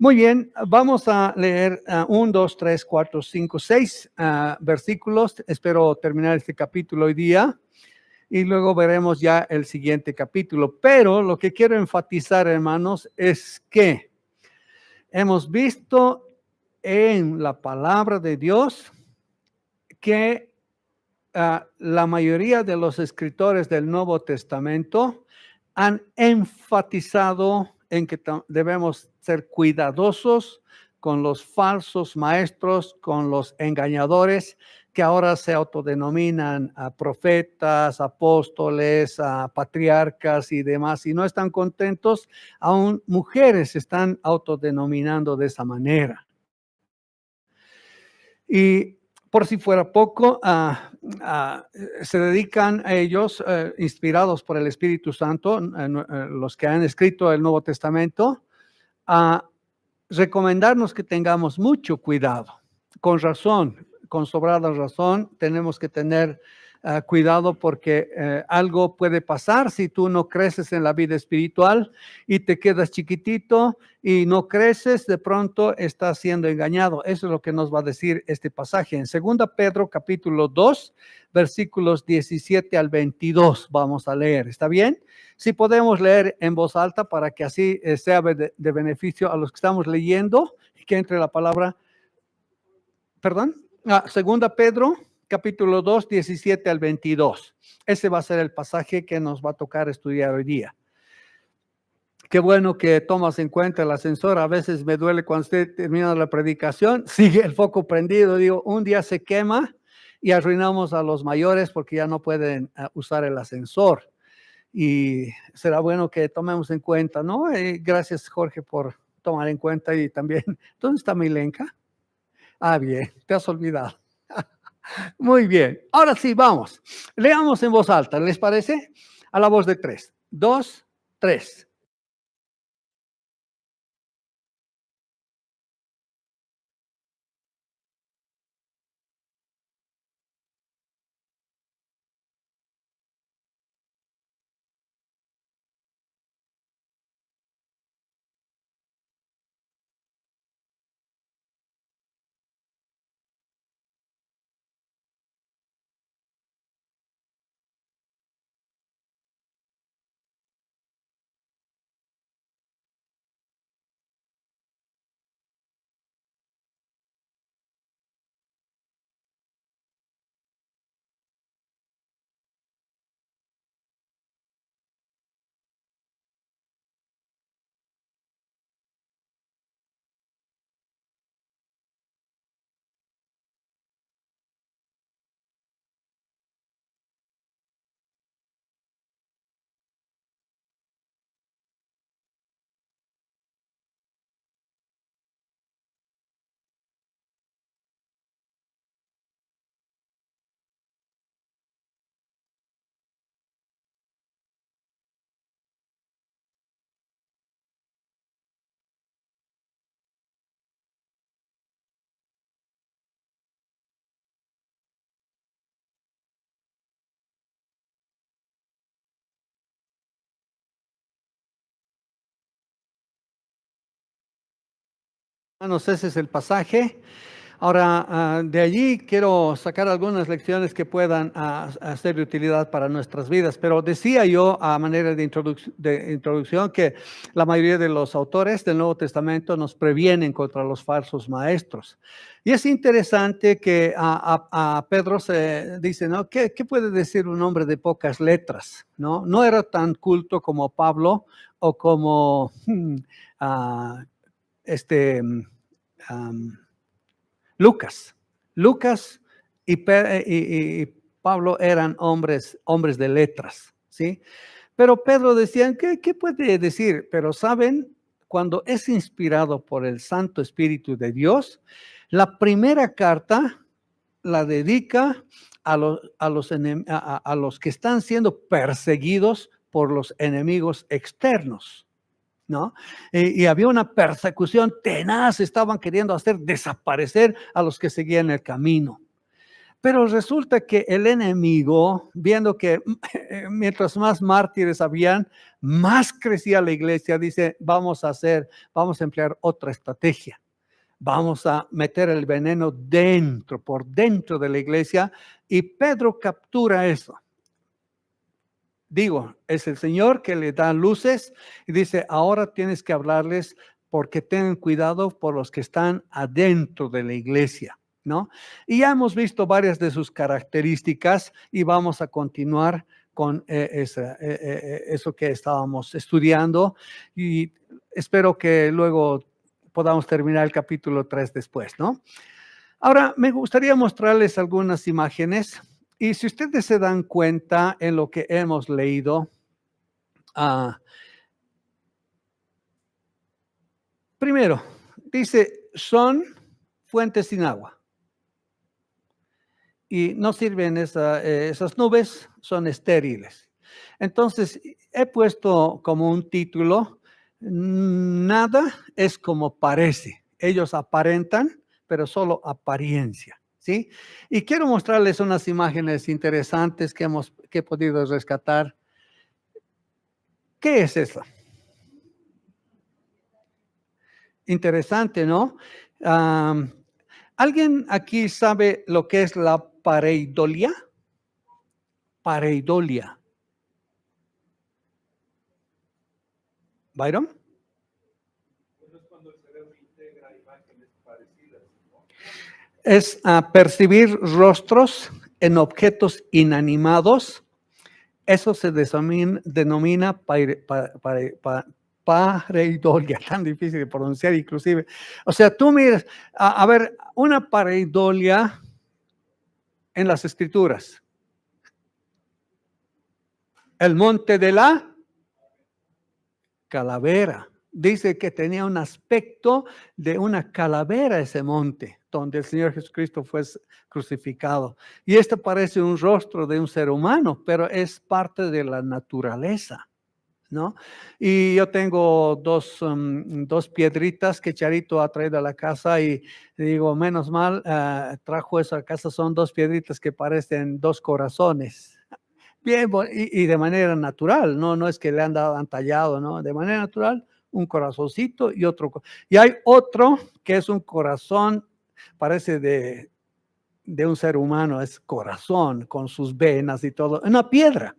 Muy bien, vamos a leer 1, 2, 3, 4, 5, 6 versículos. Espero terminar este capítulo hoy día y luego veremos ya el siguiente capítulo. Pero lo que quiero enfatizar, hermanos, es que hemos visto en la palabra de Dios que la mayoría de los escritores del Nuevo Testamento han enfatizado en que debemos ser cuidadosos con los falsos maestros, con los engañadores que ahora se autodenominan profetas, apóstoles, patriarcas y demás, y no están contentos. Aún mujeres se están autodenominando de esa manera. Y por si fuera poco, se dedican a ellos, inspirados por el Espíritu Santo, los que han escrito el Nuevo Testamento, a recomendarnos que tengamos mucho cuidado. Con razón, con sobrada razón, tenemos que tener cuidado porque algo puede pasar si tú no creces en la vida espiritual y te quedas chiquitito y no creces, de pronto estás siendo engañado. Eso es lo que nos va a decir este pasaje. En 2 Pedro capítulo 2, versículos 17 al 22 vamos a leer. ¿Está bien? Si podemos leer en voz alta para que así sea de beneficio a los que estamos leyendo, que entre la palabra, perdón, 2 Pedro capítulo 2, 17 al 22. Ese va a ser el pasaje que nos va a tocar estudiar hoy día. Qué bueno que tomas en cuenta el ascensor. A veces me duele cuando usted termina la predicación, sigue el foco prendido. Digo, un día se quema y arruinamos a los mayores porque ya no pueden usar el ascensor. Y será bueno que tomemos en cuenta, ¿no? Gracias, Jorge, por tomar en cuenta. Y también, ¿dónde está Milenka? Bien, te has olvidado. Muy bien, ahora sí, vamos. Leamos en voz alta, ¿les parece? A la voz de 3. 2, 3. Hermanos, ese es el pasaje. Ahora, de allí quiero sacar algunas lecciones que puedan ser de utilidad para nuestras vidas, pero decía yo a manera de introducción que la mayoría de los autores del Nuevo Testamento nos previenen contra los falsos maestros. Y es interesante que a Pedro se dice, ¿no? ¿Qué puede decir un hombre de pocas letras? No era tan culto como Pablo o como Lucas. Lucas y Pablo eran hombres de letras, ¿sí? Pero Pedro decía, ¿qué puede decir? Pero saben, cuando es inspirado por el Santo Espíritu de Dios, la primera carta la dedica a los que están siendo perseguidos por los enemigos externos, ¿no? Y había una persecución tenaz, estaban queriendo hacer desaparecer a los que seguían el camino. Pero resulta que el enemigo, viendo que mientras más mártires habían, más crecía la iglesia, dice, vamos a emplear otra estrategia. Vamos a meter el veneno por dentro de la iglesia, y Pedro captura eso. Digo, es el Señor que le da luces y dice, ahora tienes que hablarles porque tengan cuidado por los que están adentro de la iglesia, ¿no? Y ya hemos visto varias de sus características y vamos a continuar con eso que estábamos estudiando, y espero que luego podamos terminar el capítulo 3 después, ¿no? Ahora, me gustaría mostrarles algunas imágenes, y si ustedes se dan cuenta en lo que hemos leído, primero, dice, son fuentes sin agua. Y no sirven esas nubes, son estériles. Entonces, he puesto como un título, nada es como parece. Ellos aparentan, pero solo apariencia, ¿sí? Y quiero mostrarles unas imágenes interesantes que he podido rescatar. ¿Qué es eso? Interesante, ¿no? ¿Alguien aquí sabe lo que es la pareidolia? Pareidolia. ¿Byron? Es percibir rostros en objetos inanimados. Eso se denomina pareidolia, tan difícil de pronunciar inclusive. O sea, tú miras, a ver, una pareidolia en las escrituras. El monte de la calavera. Dice que tenía un aspecto de una calavera ese monte, donde el Señor Jesucristo fue crucificado. Y esto parece un rostro de un ser humano, pero es parte de la naturaleza, ¿no? Y yo tengo dos piedritas que Charito ha traído a la casa, y digo, menos mal, trajo eso a casa, son dos piedritas que parecen dos corazones. Bien, y de manera natural, no es que le han tallado, ¿no? De manera natural, un corazoncito y otro. Y hay otro que es un corazón, parece de un ser humano, es corazón con sus venas y todo, una piedra.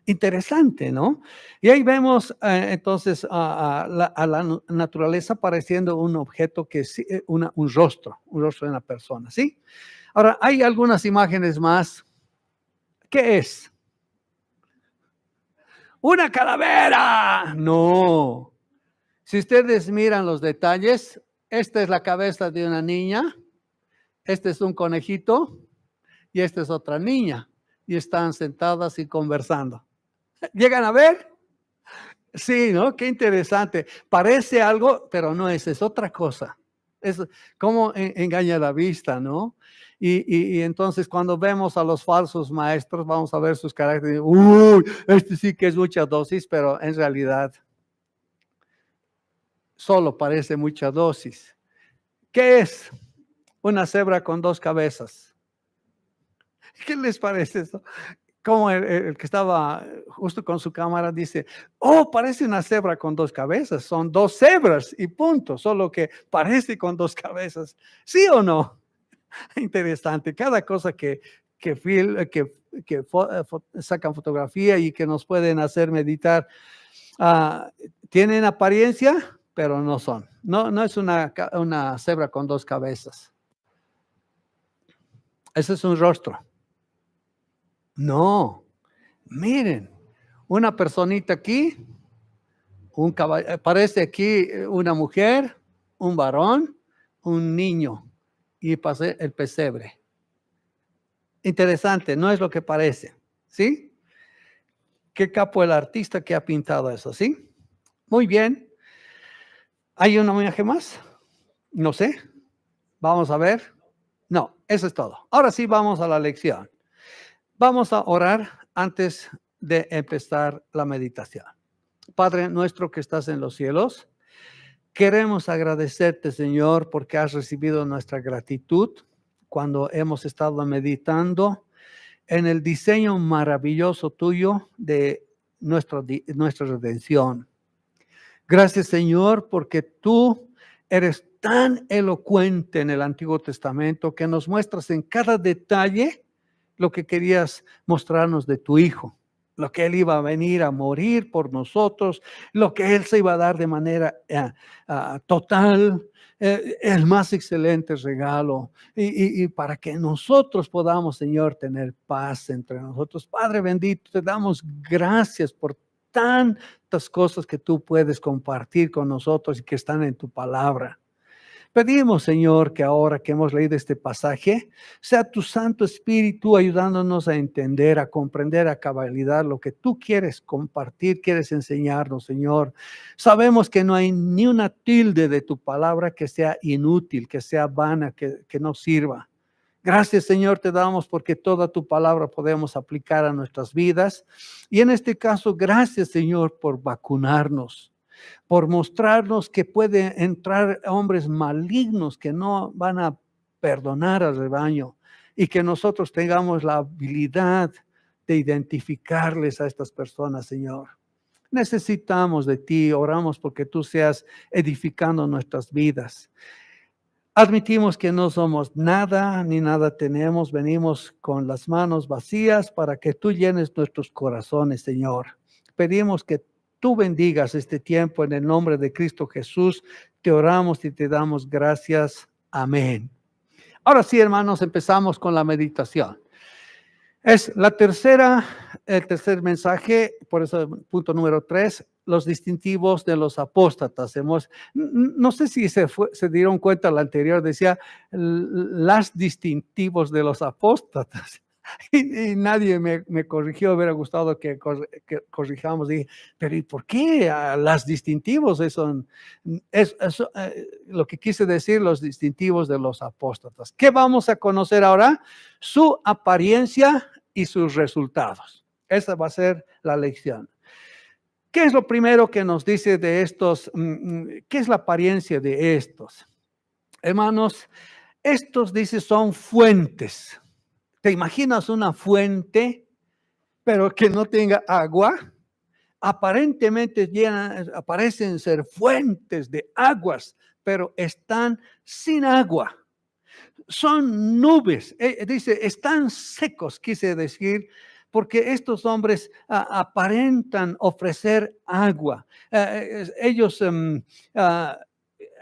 Interesante, ¿no? Y ahí vemos entonces a la naturaleza pareciendo un objeto que es un rostro de una persona, ¿sí? Ahora, hay algunas imágenes más. ¿Qué es? ¡Una calavera! No. Si ustedes miran los detalles, esta es la cabeza de una niña, este es un conejito y esta es otra niña, y están sentadas y conversando. ¿Llegan a ver? Sí, ¿no? Qué interesante. Parece algo, pero no es otra cosa. Es como engaña la vista, ¿no? Y entonces cuando vemos a los falsos maestros, vamos a ver sus caracteres. Uy, este sí que es mucha dosis, pero en realidad solo parece mucha dosis. ¿Qué es? Una cebra con dos cabezas. ¿Qué les parece eso? Como el que estaba justo con su cámara dice, oh, parece una cebra con dos cabezas, son dos cebras y punto, solo que parece con dos cabezas. ¿Sí o no? Interesante. Cada cosa que sacan fotografía y que nos pueden hacer meditar, tienen apariencia, pero no son. No es una cebra con dos cabezas. Ese es un rostro. No, miren, una personita aquí, un caballo, parece aquí una mujer, un varón, un niño, y pasé el pesebre. Interesante, no es lo que parece, ¿sí? Qué capo el artista que ha pintado eso, ¿sí? Muy bien. ¿Hay un homenaje más? No sé. Vamos a ver. No, eso es todo. Ahora sí vamos a la lección. Vamos a orar antes de empezar la meditación. Padre nuestro que estás en los cielos, queremos agradecerte, Señor, porque has recibido nuestra gratitud. cuando hemos estado meditando en el diseño maravilloso tuyo de nuestra redención. Gracias, Señor, porque tú eres tan elocuente en el Antiguo Testamento que nos muestras en cada detalle lo que querías mostrarnos de tu Hijo, lo que Él iba a venir a morir por nosotros, lo que Él se iba a dar de manera total, el más excelente regalo, y para que nosotros podamos, Señor, tener paz entre nosotros. Padre bendito, te damos gracias por tantas cosas que tú puedes compartir con nosotros y que están en tu palabra. Pedimos, Señor, que ahora que hemos leído este pasaje, sea tu Santo Espíritu ayudándonos a entender, a comprender a cabalidad lo que tú quieres compartir, quieres enseñarnos, Señor. Sabemos que no hay ni una tilde de tu palabra que sea inútil, que sea vana, que no sirva. Gracias, Señor, te damos porque toda tu palabra podemos aplicar a nuestras vidas. Y en este caso, gracias, Señor, por vacunarnos, por mostrarnos que pueden entrar hombres malignos que no van a perdonar al rebaño y que nosotros tengamos la habilidad de identificarles a estas personas, Señor. Necesitamos de ti, oramos porque tú seas edificando nuestras vidas. Admitimos que no somos nada, ni nada tenemos, venimos con las manos vacías para que tú llenes nuestros corazones, Señor. Pedimos que tú bendigas este tiempo en el nombre de Cristo Jesús. Te oramos y te damos gracias. Amén. Ahora sí, hermanos, empezamos con la meditación. Es el tercer mensaje, por eso punto número 3, los distintivos de los apóstatas. No sé si se dieron cuenta, la anterior decía las distintivos de los apóstatas. Y nadie me corrigió, hubiera gustado que corrijamos. Dije, pero ¿y por qué las distintivos? Lo que quise decir, los distintivos de los apóstatas. ¿Qué vamos a conocer ahora? Su apariencia y sus resultados. Esa va a ser la lección. ¿Qué es lo primero que nos dice de estos? ¿Qué es la apariencia de estos? Hermanos, estos, dice, son fuentes. ¿Te imaginas una fuente, pero que no tenga agua? Aparentemente parecen ser fuentes de aguas, pero están sin agua. Son nubes, dice, están secos, quise decir, porque estos hombres aparentan ofrecer agua. Ellos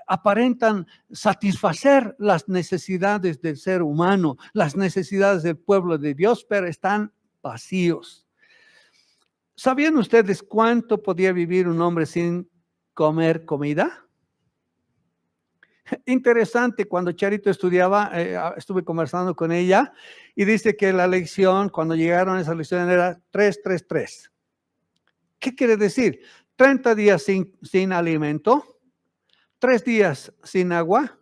aparentan satisfacer las necesidades del ser humano, las necesidades del pueblo de Dios, pero están vacíos. ¿Sabían ustedes cuánto podía vivir un hombre sin comer comida? Interesante, cuando Charito estudiaba, estuve conversando con ella y dice que la lección, cuando llegaron a esa lección, era 3-3-3. ¿Qué quiere decir? 30 días sin alimento, 3 días sin agua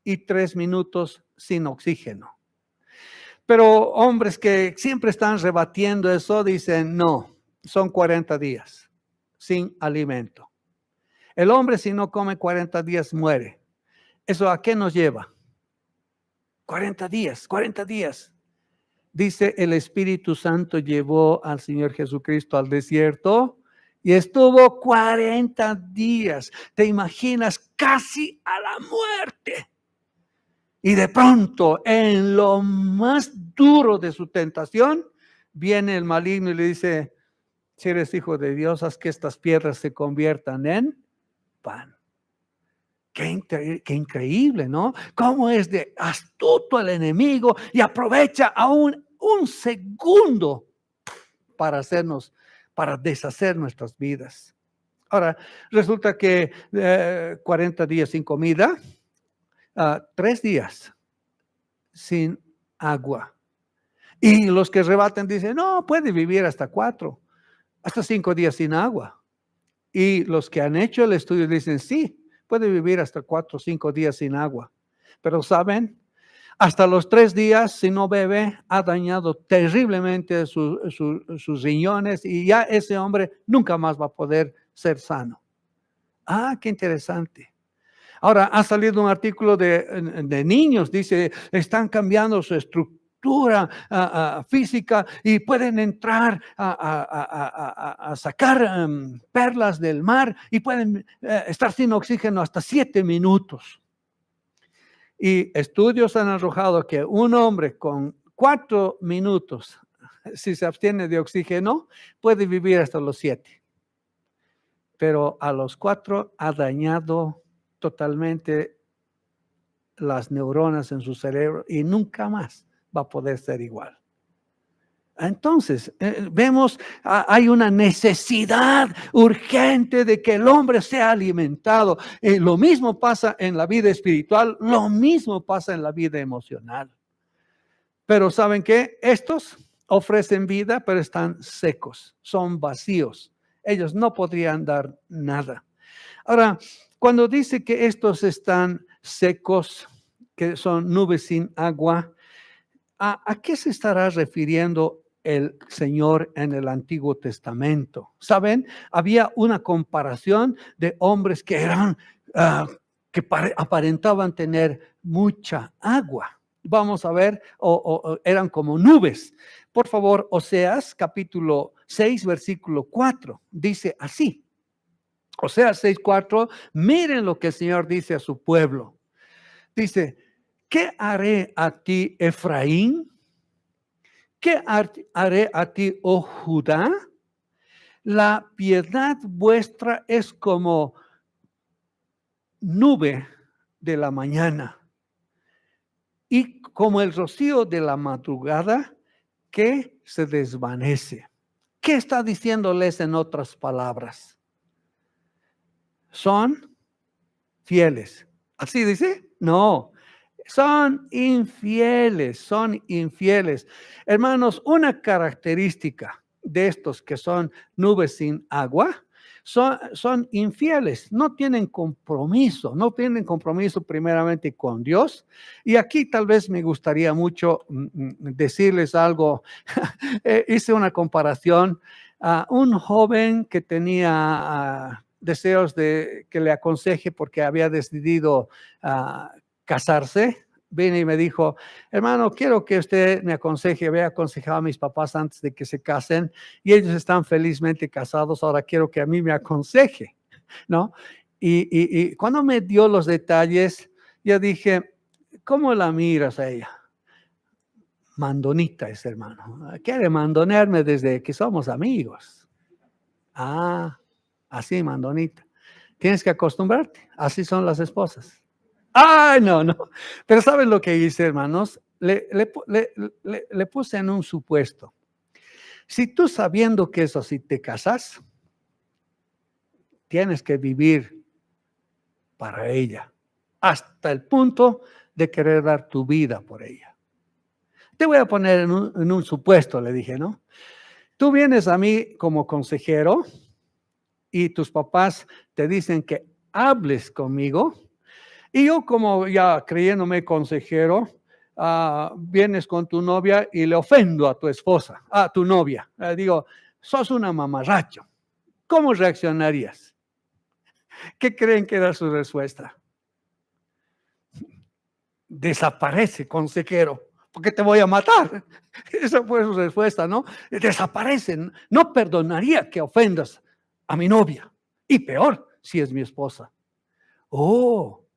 y 3 minutos sin oxígeno. Pero hombres que siempre están rebatiendo eso dicen, no, son 40 días sin alimento. El hombre, si no come 40 días, muere. ¿Eso a qué nos lleva? 40 días. Dice, el Espíritu Santo llevó al Señor Jesucristo al desierto y estuvo 40 días. ¿Te imaginas? Casi a la muerte. Y de pronto, en lo más duro de su tentación, viene el maligno y le dice, si eres hijo de Dios, haz que estas piedras se conviertan en pan. Qué increíble, ¿no? Cómo es de astuto el enemigo y aprovecha aún un segundo para deshacer nuestras vidas. Ahora, resulta que 40 días sin comida, 3 días sin agua. Y los que rebaten dicen, no, puede vivir hasta 4, hasta 5 días sin agua. Y los que han hecho el estudio dicen, sí, puede vivir hasta 4 o 5 días sin agua. Pero ¿saben? Hasta los 3 días, si no bebe, ha dañado terriblemente sus riñones y ya ese hombre nunca más va a poder ser sano. Qué interesante. Ahora ha salido un artículo de niños, dice, están cambiando su estructura física y pueden entrar a sacar perlas del mar y pueden estar sin oxígeno hasta 7 minutos. Y estudios han arrojado que un hombre con 4 minutos, si se abstiene de oxígeno, puede vivir hasta los 7. Pero a los 4 ha dañado totalmente las neuronas en su cerebro y nunca más va a poder ser igual. Entonces, vemos, hay una necesidad urgente de que el hombre sea alimentado. Lo mismo pasa en la vida espiritual, lo mismo pasa en la vida emocional. Pero ¿saben qué? Estos ofrecen vida, pero están secos, son vacíos. Ellos no podrían dar nada. Ahora, cuando dice que estos están secos, que son nubes sin agua, ¿a qué se estará refiriendo el Señor en el Antiguo Testamento? ¿Saben? Había una comparación de hombres que eran, que aparentaban tener mucha agua. Vamos a ver, o eran como nubes. Por favor, Oseas capítulo 6, versículo 4, dice así. Oseas 6:4, miren lo que el Señor dice a su pueblo. Dice, ¿qué haré a ti, Efraín? ¿Qué haré a ti, oh Judá? La piedad vuestra es como nube de la mañana y como el rocío de la madrugada que se desvanece. ¿Qué está diciéndoles en otras palabras? Son fieles. ¿Así dice? No. Son infieles, son infieles. Hermanos, una característica de estos que son nubes sin agua, son infieles, no tienen compromiso primeramente con Dios. Y aquí tal vez me gustaría mucho decirles algo. Hice una comparación a un joven que tenía deseos de que le aconseje porque había decidido casarse. Vine y me dijo, hermano, quiero que usted me aconseje. Había aconsejado a mis papás antes de que se casen y ellos están felizmente casados. Ahora quiero que a mí me aconseje, ¿no? Y cuando me dio los detalles, yo dije, ¿cómo la miras a ella? Mandonita es, hermano. Quiere mandonearme desde que somos amigos. Así, mandonita. Tienes que acostumbrarte. Así son las esposas. Ay, no. Pero ¿saben lo que hice, hermanos? Le puse en un supuesto. Si tú sabiendo que es así te casas, tienes que vivir para ella, hasta el punto de querer dar tu vida por ella. Te voy a poner en un supuesto, le dije, ¿no? Tú vienes a mí como consejero y tus papás te dicen que hables conmigo. Y yo, como ya creyéndome consejero, vienes con tu novia y le ofendo a tu esposa, a tu novia. Digo, sos una mamarracho. ¿Cómo reaccionarías? ¿Qué creen que era su respuesta? Desaparece, consejero, porque te voy a matar. Esa fue su respuesta, ¿no? Desaparecen. No perdonaría que ofendas a mi novia. Y peor, si es mi esposa. Oh,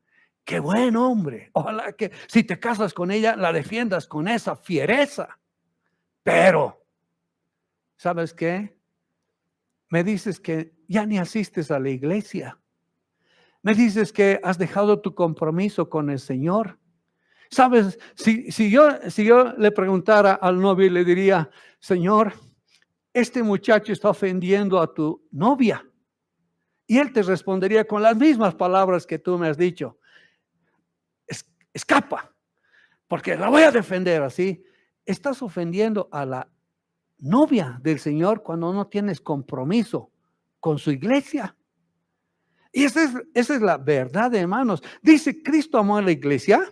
qué buen hombre. Ojalá que si te casas con ella, la defiendas con esa fiereza. Pero, ¿sabes qué? Me dices que ya ni asistes a la iglesia. Me dices que has dejado tu compromiso con el Señor. ¿Sabes? Si yo le preguntara al novio y le diría, Señor, este muchacho está ofendiendo a tu novia. Y él te respondería con las mismas palabras que tú me has dicho. Escapa, porque la voy a defender así. Estás ofendiendo a la novia del Señor cuando no tienes compromiso con su iglesia. Y esa es la verdad, hermanos. Dice, Cristo amó a la iglesia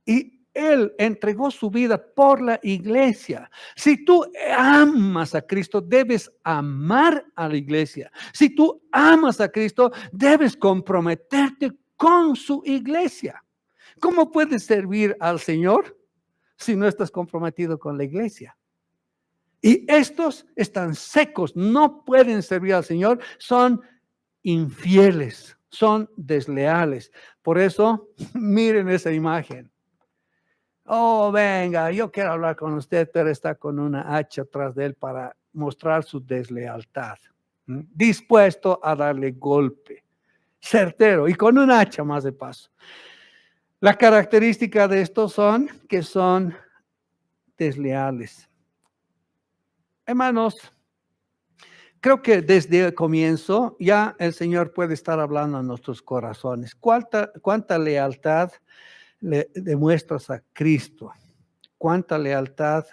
y Él entregó su vida por la iglesia. Si tú amas a Cristo, debes amar a la iglesia. Si tú amas a Cristo, debes comprometerte con su iglesia. ¿Cómo puedes servir al Señor si no estás comprometido con la iglesia? Y estos están secos, no pueden servir al Señor, son infieles, son desleales. Por eso, miren esa imagen. Oh, venga, yo quiero hablar con usted, pero está con una hacha atrás de él para mostrar su deslealtad. Dispuesto a darle golpe, certero y con un hacha más de paso. La característica de estos son que son desleales. Hermanos, creo que desde el comienzo ya el Señor puede estar hablando a nuestros corazones. ¿Cuánta lealtad le demuestras a Cristo? ¿Cuánta lealtad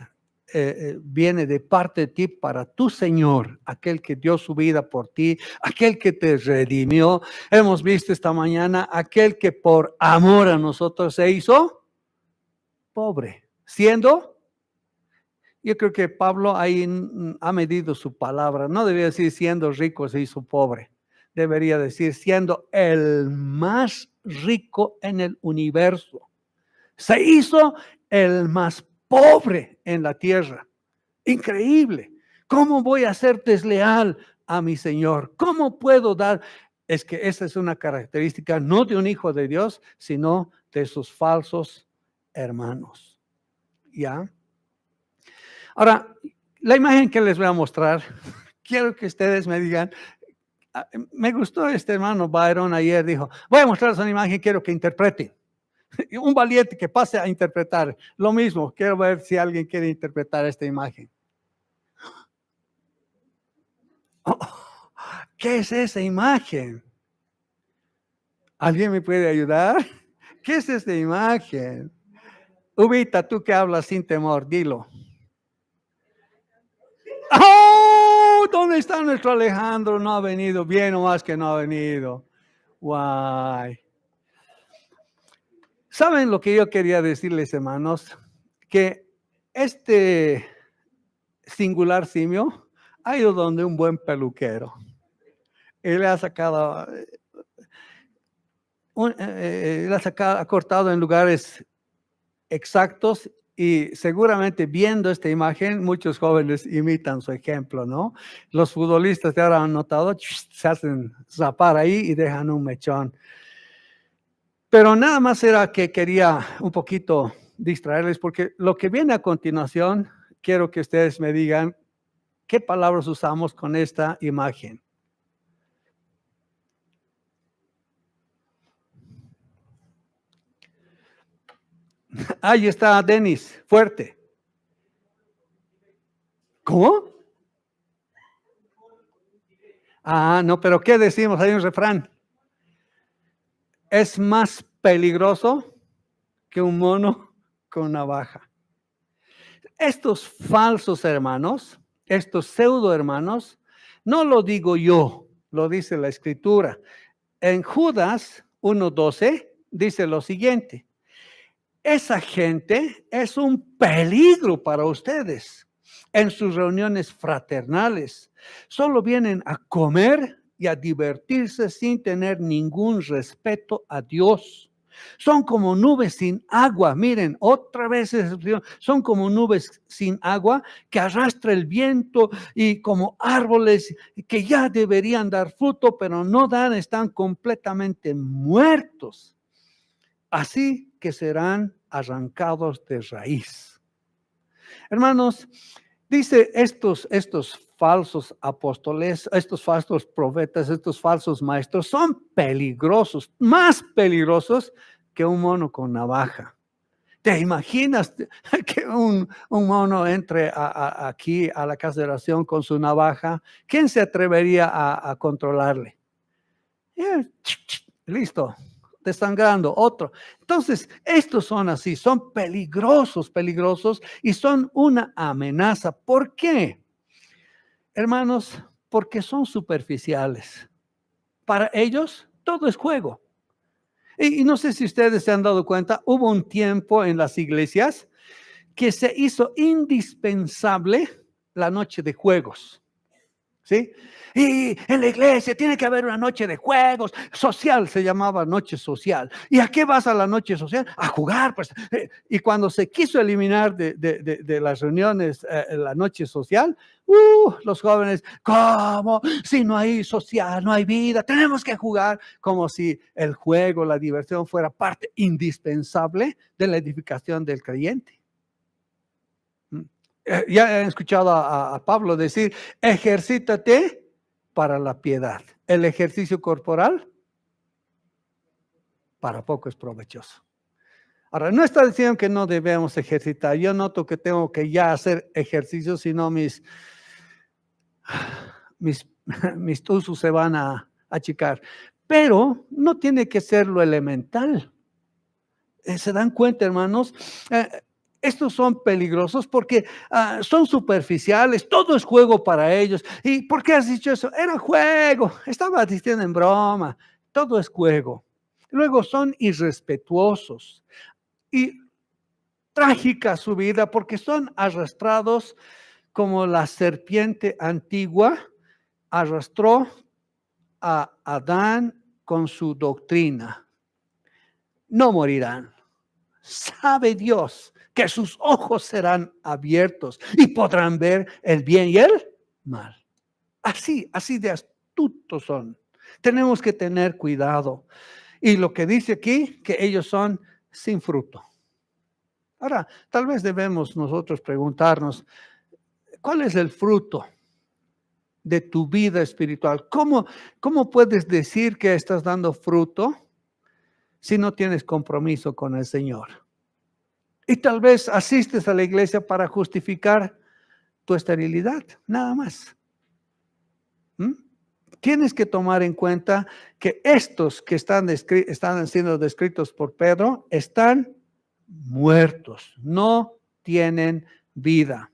viene de parte de ti para tu Señor, aquel que dio su vida por ti, aquel que te redimió? Hemos visto esta mañana aquel que por amor a nosotros se hizo pobre, yo creo que Pablo ahí ha medido su palabra. No debería decir siendo rico se hizo pobre. Debería decir siendo el más rico en el universo. Se hizo el más pobre en la tierra. Increíble. ¿Cómo voy a ser desleal a mi Señor? ¿Cómo puedo dar? Es que esa es una característica no de un hijo de Dios, sino de sus falsos hermanos. ¿Ya? Ahora, la imagen que les voy a mostrar, quiero que ustedes me digan, me gustó este hermano Byron ayer, dijo, voy a mostrarles una imagen, quiero que interpreten. Un valiente que pase a interpretar. Lo mismo, quiero ver si alguien quiere interpretar esta imagen. Oh, ¿qué es esa imagen? ¿Alguien me puede ayudar? ¿Qué es esa imagen? Ubita, tú que hablas sin temor, dilo. ¡Oh! ¿Dónde está nuestro Alejandro? No ha venido. Bien o más que no ha venido. Guay. ¿Saben lo que yo quería decirles, hermanos? Que este singular simio ha ido donde un buen peluquero. Él ha sacado, ha cortado en lugares exactos y seguramente viendo esta imagen muchos jóvenes imitan su ejemplo, ¿no? Los futbolistas de ahora han notado, se hacen zapar ahí y dejan un mechón. Pero nada más era que quería un poquito distraerles porque lo que viene a continuación, quiero que ustedes me digan qué palabras usamos con esta imagen. Ahí está Denis, fuerte. ¿Cómo? Ah, no, pero ¿qué decimos? Hay un refrán. Es más peligroso que un mono con navaja. Estos falsos hermanos, estos pseudo hermanos, no lo digo yo, lo dice la Escritura. En Judas 1:12 dice lo siguiente: esa gente es un peligro para ustedes en sus reuniones fraternales. Solo vienen a comer y a divertirse sin tener ningún respeto a Dios. Son como nubes sin agua. Miren, otra vez son como nubes sin agua que arrastra el viento y como árboles que ya deberían dar fruto, pero no dan, están completamente muertos. Así que serán arrancados de raíz. Hermanos, dice estos falsos apóstoles, estos falsos profetas, estos falsos maestros son peligrosos, más peligrosos que un mono con navaja. ¿Te imaginas que un mono entre aquí a la casa de oración con su navaja? ¿Quién se atrevería a controlarle? Listo. Desangrando, otro. Entonces, estos son así, son peligrosos y son una amenaza. ¿Por qué? Hermanos, porque son superficiales. Para ellos, todo es juego. Y no sé si ustedes se han dado cuenta, hubo un tiempo en las iglesias que se hizo indispensable la noche de juegos. ¿sí? Y en la iglesia tiene que haber una noche de juegos, social, se llamaba noche social. ¿Y a qué vas a la noche social? A jugar, pues. Y cuando se quiso eliminar de las reuniones la noche social, los jóvenes, ¿cómo? Si no hay social, no hay vida, tenemos que jugar, como si el juego, la diversión fuera parte indispensable de la edificación del creyente. Ya he escuchado a Pablo decir, ejercítate para la piedad. El ejercicio corporal para poco es provechoso. Ahora, no está diciendo que no debemos ejercitar. Yo noto que tengo que ya hacer ejercicio, si no mis usos se van a achicar. Pero no tiene que ser lo elemental. ¿Se dan cuenta, hermanos? Estos son peligrosos porque son superficiales, todo es juego para ellos. ¿Y por qué has dicho eso? Era juego, estaba diciendo en broma, todo es juego. Luego son irrespetuosos y trágica su vida porque son arrastrados como la serpiente antigua arrastró a Adán con su doctrina. No morirán. Sabe Dios que sus ojos serán abiertos y podrán ver el bien y el mal. Así de astutos son. Tenemos que tener cuidado. Y lo que dice aquí, que ellos son sin fruto. Ahora, tal vez debemos nosotros preguntarnos, ¿cuál es el fruto de tu vida espiritual? ¿Cómo puedes decir que estás dando fruto si no tienes compromiso con el Señor? Y tal vez asistes a la iglesia para justificar tu esterilidad, nada más. Tienes que tomar en cuenta que estos que están siendo descritos por Pedro están muertos, no tienen vida.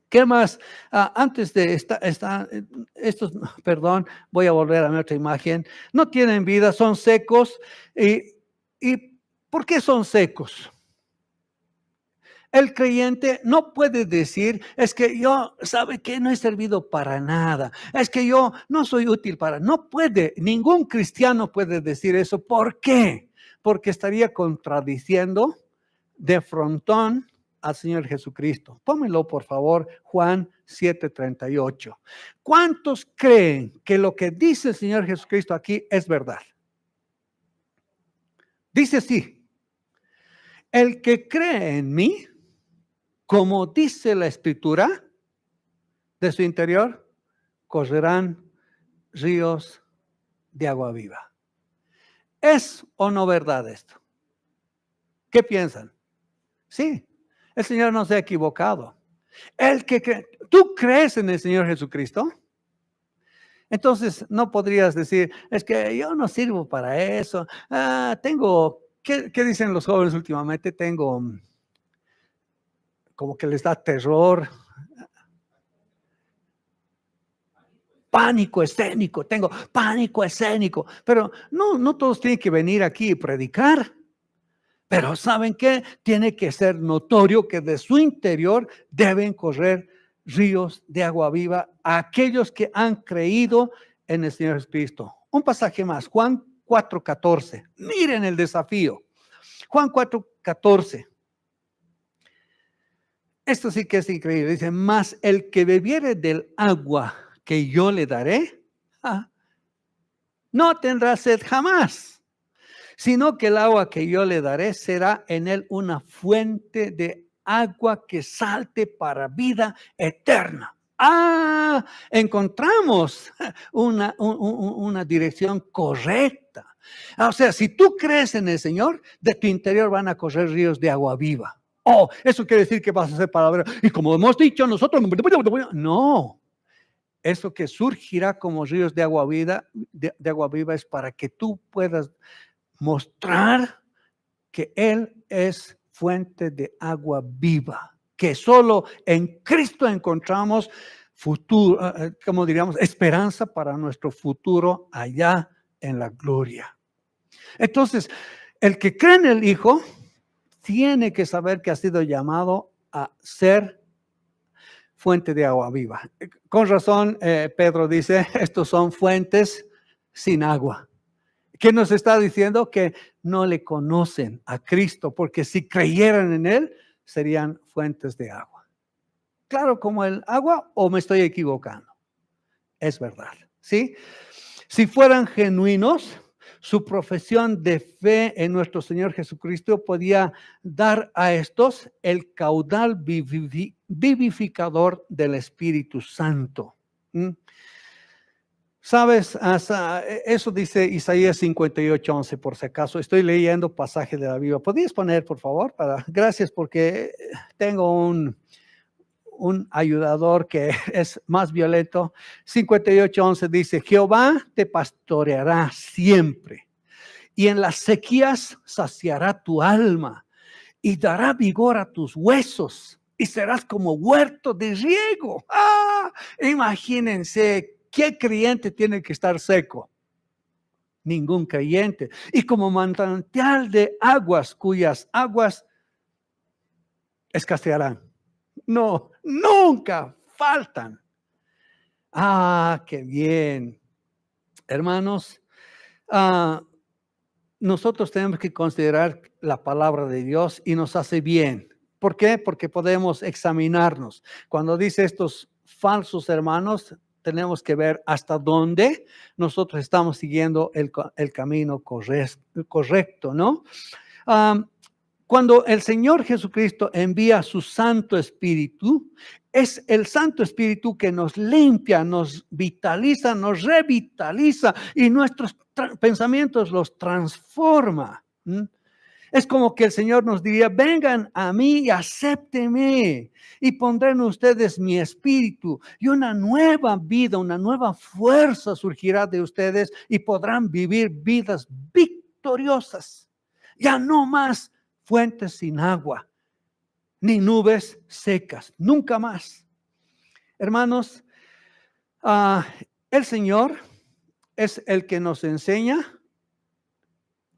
¿Qué más? Antes de estos, perdón, voy a volver a mi otra imagen. No tienen vida, son secos. ¿Y por qué son secos? El creyente no puede decir, es que yo, ¿sabe qué? No he servido para nada. Es que yo no soy útil para. No puede, ningún cristiano puede decir eso. ¿Por qué? Porque estaría contradiciendo de frontón al Señor Jesucristo. Pónmelo, por favor, Juan 7:38. ¿Cuántos creen que lo que dice el Señor Jesucristo aquí es verdad? Dice así, el que cree en mí, como dice la Escritura, de su interior correrán ríos de agua viva. ¿Es o no verdad esto? ¿Qué piensan? Sí, el Señor no se ha equivocado. ¿Tú crees en el Señor Jesucristo? Entonces no podrías decir, es que yo no sirvo para eso. ¿Qué dicen los jóvenes últimamente? Tengo como que les da terror. Pánico escénico, tengo pánico escénico. Pero no todos tienen que venir aquí y predicar. Pero ¿saben qué? Tiene que ser notorio que de su interior deben correr ríos de agua viva a aquellos que han creído en el Señor Jesucristo. Un pasaje más, Juan 4:14. Miren el desafío. Juan 4:14. Esto sí que es increíble. Dice, mas el que bebiere del agua que yo le daré, no tendrá sed jamás, sino que el agua que yo le daré será en él una fuente de agua que salte para vida eterna. Encontramos una dirección correcta. O sea, si tú crees en el Señor, de tu interior van a correr ríos de agua viva. Eso quiere decir que vas a ser palabra. Y como hemos dicho nosotros, no. Eso que surgirá como ríos de agua viva es para que tú puedas mostrar que Él es fuente de agua viva, que solo en Cristo encontramos futuro, como diríamos, esperanza para nuestro futuro allá en la gloria. Entonces, el que cree en el Hijo tiene que saber que ha sido llamado a ser fuente de agua viva. Con razón, Pedro dice, estos son fuentes sin agua. ¿Qué nos está diciendo? Que no le conocen a Cristo, porque si creyeran en Él, serían fuentes de agua. Claro, como el agua, ¿o me estoy equivocando? Es verdad, ¿sí? Si fueran genuinos, su profesión de fe en nuestro Señor Jesucristo podía dar a estos el caudal vivificador del Espíritu Santo. ¿Sabes? Eso dice Isaías 58:11, por si acaso. Estoy leyendo pasaje de la Biblia. ¿Podrías poner, por favor? Gracias, porque tengo un ayudador que es más violento. 58:11 dice, Jehová te pastoreará siempre, y en las sequías saciará tu alma, y dará vigor a tus huesos, y serás como huerto de riego. Imagínense, ¿qué creyente tiene que estar seco? Ningún creyente. Y como manantial de aguas, cuyas aguas escasearán. No, nunca faltan. Qué bien. Hermanos, nosotros tenemos que considerar la palabra de Dios y nos hace bien. ¿Por qué? Porque podemos examinarnos. Cuando dice estos falsos hermanos, tenemos que ver hasta dónde nosotros estamos siguiendo el camino correcto, ¿no? Cuando el Señor Jesucristo envía su Santo Espíritu, es el Santo Espíritu que nos limpia, nos vitaliza, nos revitaliza y nuestros pensamientos los transforma. Es como que el Señor nos diría, vengan a mí y acéptenme y pondré en ustedes mi espíritu y una nueva vida, una nueva fuerza surgirá de ustedes y podrán vivir vidas victoriosas. Ya no más fuentes sin agua, ni nubes secas, nunca más. Hermanos, el Señor es el que nos enseña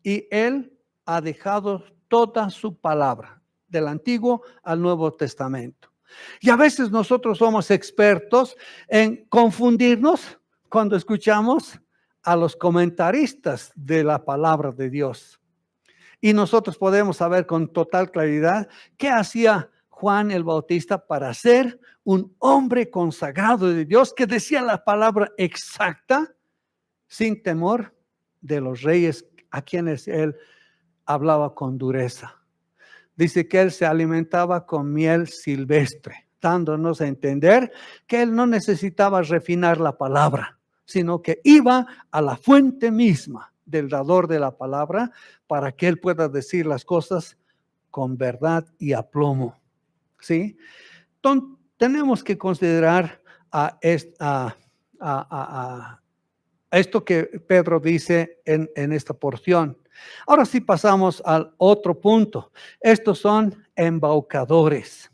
y Él ha dejado toda su palabra, del Antiguo al Nuevo Testamento. Y a veces nosotros somos expertos en confundirnos cuando escuchamos a los comentaristas de la palabra de Dios. Y nosotros podemos saber con total claridad qué hacía Juan el Bautista para ser un hombre consagrado de Dios que decía la palabra exacta sin temor de los reyes a quienes él hablaba con dureza. Dice que él se alimentaba con miel silvestre, dándonos a entender que él no necesitaba refinar la palabra, sino que iba a la fuente misma del dador de la palabra para que él pueda decir las cosas con verdad y aplomo. ¿Sí? Entonces, tenemos que considerar esto que Pedro dice en esta porción. Ahora sí pasamos al otro punto. Estos son embaucadores.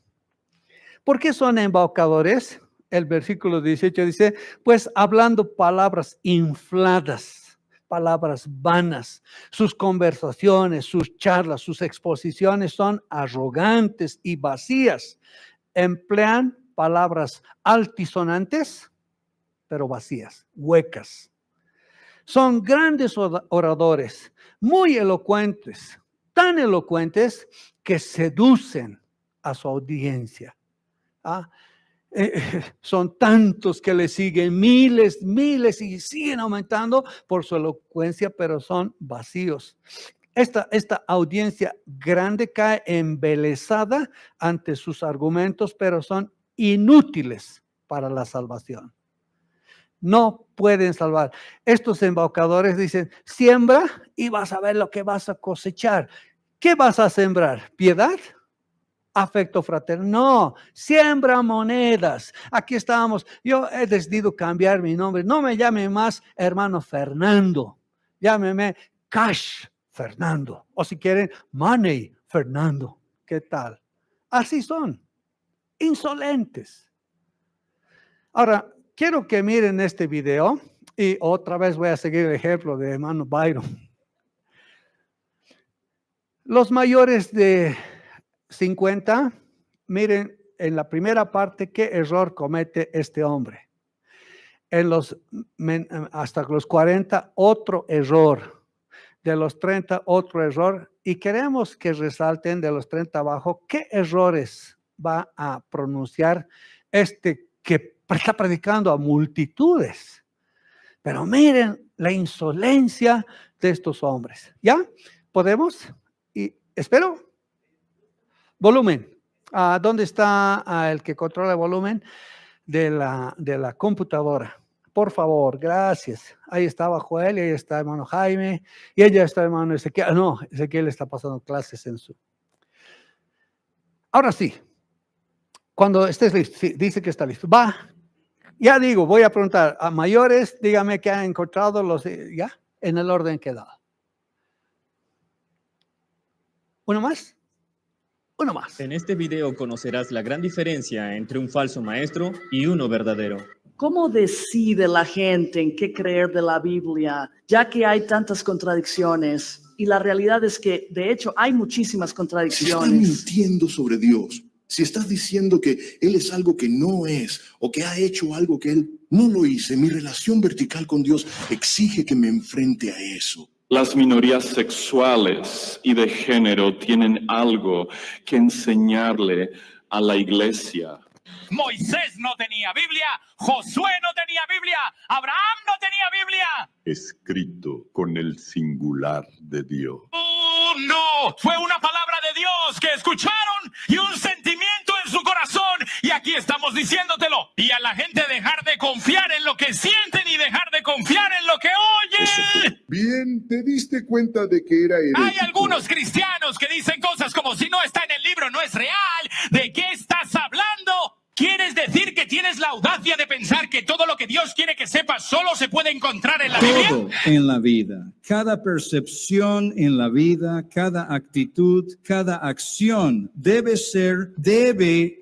¿Por qué son embaucadores? El versículo 18 dice, pues hablando palabras infladas, palabras vanas. Sus conversaciones, sus charlas, sus exposiciones son arrogantes y vacías. Emplean palabras altisonantes, pero vacías, huecas. Son grandes oradores, muy elocuentes, tan elocuentes que seducen a su audiencia. Son tantos que le siguen, miles y siguen aumentando por su elocuencia, pero son vacíos. Esta audiencia grande cae embelesada ante sus argumentos, pero son inútiles para la salvación. No pueden salvar. Estos embaucadores dicen, siembra y vas a ver lo que vas a cosechar. ¿Qué vas a sembrar? ¿Piedad? ¿Afecto fraterno? No, siembra monedas. Aquí estábamos. Yo he decidido cambiar mi nombre. No me llame más hermano Fernando. Llámeme Cash Fernando. O si quieren, Money Fernando. ¿Qué tal? Así son. Insolentes. Ahora, quiero que miren este video y otra vez voy a seguir el ejemplo de hermano Byron. Los mayores de 50, miren en la primera parte, ¿qué error comete este hombre? Hasta los 40, otro error. De los 30, otro error. Y queremos que resalten de los 30 abajo, ¿qué errores va a pronunciar este que está predicando a multitudes? Pero miren la insolencia de estos hombres. ¿Ya? ¿Podemos? Y espero. Volumen. ¿Dónde está el que controla el volumen de la computadora? Por favor, gracias. Ahí estaba Joel, y ahí está hermano Jaime, y ella está hermano Ezequiel. No, Ezequiel está pasando clases en su. Ahora sí, cuando estés listo, sí, dice que está listo. Va, ya digo, voy a preguntar a mayores, dígame que han encontrado los, ya, en el orden que he dado. ¿Uno más? Uno más. En este video conocerás la gran diferencia entre un falso maestro y uno verdadero. ¿Cómo decide la gente en qué creer de la Biblia, ya que hay tantas contradicciones? Y la realidad es que, de hecho, hay muchísimas Si estás contradicciones. mintiendo sobre Dios, si estás diciendo que Él es algo que no es o que ha hecho algo que Él no lo hizo, mi relación vertical con Dios exige que me enfrente a eso. Las minorías sexuales y de género tienen algo que enseñarle a la iglesia. Moisés no tenía Biblia, Josué no tenía Biblia, Abraham no tenía Biblia. Escrito con el singular de Dios. ¡Oh, no! Fue una palabra de Dios que escucharon y un sentimiento en su corazón. Y aquí estamos diciéndotelo. Y a la gente dejar de confiar en lo que sienten y dejar de confiar en lo que oyen. Bien, te diste cuenta de que era herético. Hay algunos cristianos que dicen cosas como si no está en el libro, no es real. ¿De qué estás hablando? ¿Quieres decir que tienes la audacia de pensar que todo lo que Dios quiere que sepas solo se puede encontrar en la Biblia? Todo en la vida, cada percepción en la vida, cada actitud, cada acción debe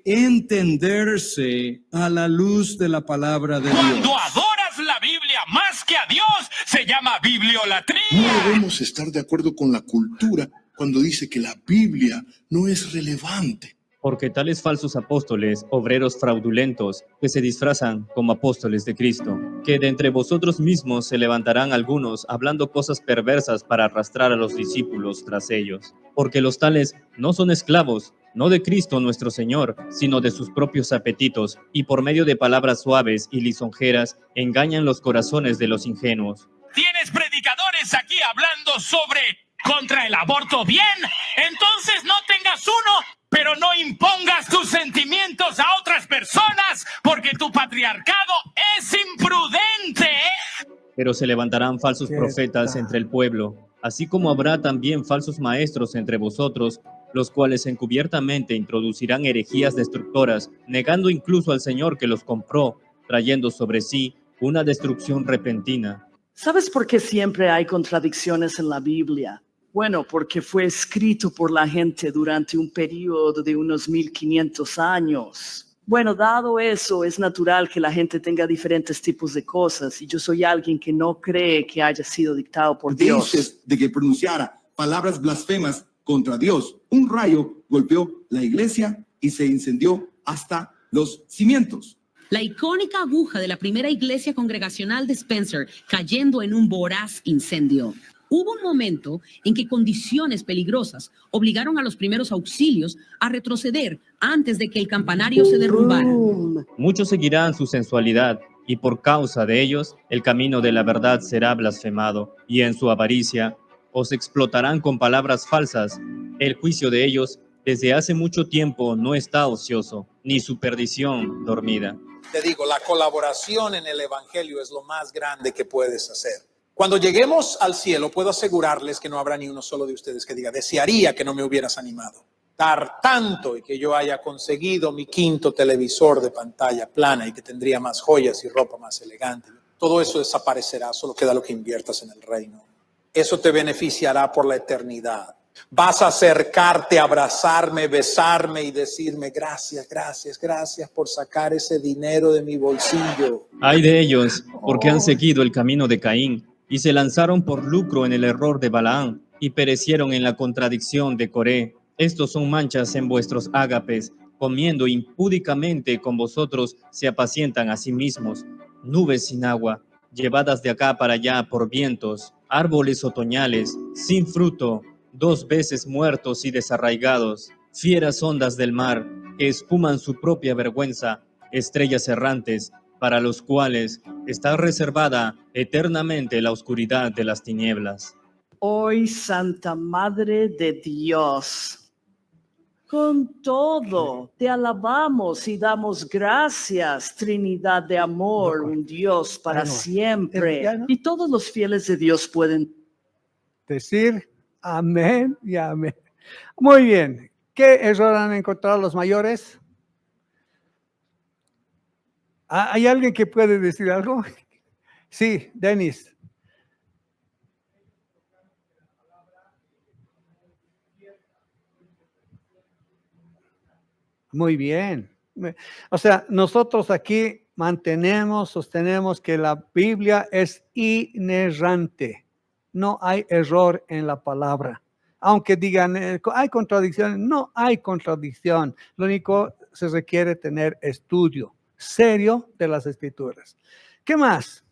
entenderse a la luz de la palabra de Dios. Cuando adoras la Biblia más que a Dios, se llama bibliolatría. No debemos estar de acuerdo con la cultura cuando dice que la Biblia no es relevante. Porque tales falsos apóstoles, obreros fraudulentos, que se disfrazan como apóstoles de Cristo, que de entre vosotros mismos se levantarán algunos hablando cosas perversas para arrastrar a los discípulos tras ellos. Porque los tales no son esclavos, no de Cristo nuestro Señor, sino de sus propios apetitos, y por medio de palabras suaves y lisonjeras engañan los corazones de los ingenuos. Tienes predicadores aquí hablando contra el aborto. Bien, entonces no tengas uno, pero no impongas tus sentimientos a otras personas, porque tu patriarcado es imprudente. Pero se levantarán falsos profetas entre el pueblo, así como habrá también falsos maestros entre vosotros, los cuales encubiertamente introducirán herejías destructoras, negando incluso al Señor que los compró, trayendo sobre sí una destrucción repentina. ¿Sabes por qué siempre hay contradicciones en la Biblia? Bueno, porque fue escrito por la gente durante un periodo de unos 1500 años. Bueno, dado eso, es natural que la gente tenga diferentes tipos de cosas, y yo soy alguien que no cree que haya sido dictado por Dios. Antes de que pronunciara palabras blasfemas contra Dios, un rayo golpeó la iglesia y se incendió hasta los cimientos. La icónica aguja de la primera iglesia congregacional de Spencer cayendo en un voraz incendio. Hubo un momento en que condiciones peligrosas obligaron a los primeros auxilios a retroceder antes de que el campanario se derrumbara. Muchos seguirán su sensualidad, y por causa de ellos el camino de la verdad será blasfemado, y en su avaricia os explotarán con palabras falsas. El juicio de ellos desde hace mucho tiempo no está ocioso, ni su perdición dormida. Te digo, la colaboración en el evangelio es lo más grande que puedes hacer. Cuando lleguemos al cielo, puedo asegurarles que no habrá ni uno solo de ustedes que diga: desearía que no me hubieras animado. Dar tanto y que yo haya conseguido mi 5º televisor de pantalla plana y que tendría más joyas y ropa más elegante. Todo eso desaparecerá, solo queda lo que inviertas en el reino. Eso te beneficiará por la eternidad. Vas a acercarte, abrazarme, besarme y decirme: gracias, gracias, gracias por sacar ese dinero de mi bolsillo. Ay de ellos, porque han seguido el camino de Caín, y se lanzaron por lucro en el error de Balaam, y perecieron en la contradicción de Coré. Estos son manchas en vuestros ágapes, comiendo impúdicamente con vosotros, se apacientan a sí mismos. Nubes sin agua, llevadas de acá para allá por vientos, árboles otoñales, sin fruto, 2 veces muertos y desarraigados, fieras ondas del mar, que espuman su propia vergüenza, estrellas errantes, para los cuales está reservada eternamente la oscuridad de las tinieblas. Hoy, Santa Madre de Dios, con todo te alabamos y damos gracias, Trinidad de amor, un Dios para siempre. Y todos los fieles de Dios pueden decir amén y amén. Muy bien. ¿Qué error han encontrado los mayores? ¿Hay alguien que puede decir algo? Sí, Denis. Muy bien. O sea, nosotros aquí sostenemos que la Biblia es inerrante. No hay error en la palabra. Aunque digan, hay contradicciones, no hay contradicción. Lo único se requiere tener estudio serio de las Escrituras. ¿Qué más?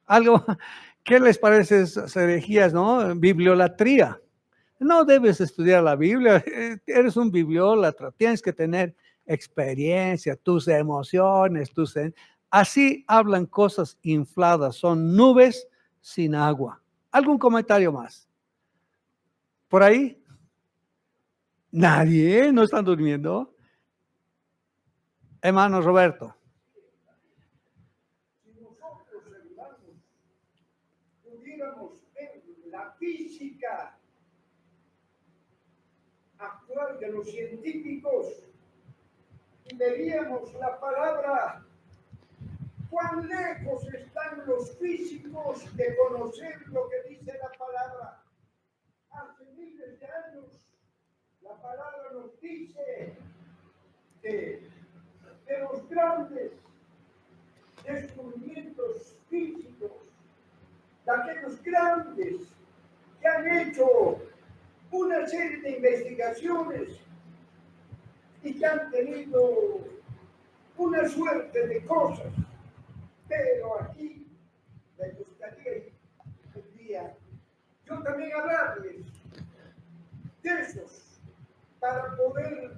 Algo, ¿qué les parece esas herejías, no? Bibliolatría. No debes estudiar la Biblia, eres un bibliólatra, tienes que tener experiencia, tus emociones, así hablan cosas infladas, son nubes sin agua. ¿Algún comentario más? ¿Por ahí? ¿Nadie? ¿No están durmiendo? Hermano Roberto. Si nosotros, hermanos, pudiéramos ver la física actual de los científicos y veríamos la palabra, cuán lejos están los físicos de conocer lo que dice la palabra. Hace miles de años la palabra nos dice que de los grandes descubrimientos físicos, de aquellos grandes que han hecho una serie de investigaciones y que han tenido una suerte de cosas. Pero aquí me gustaría un día yo también hablarles de esos para poder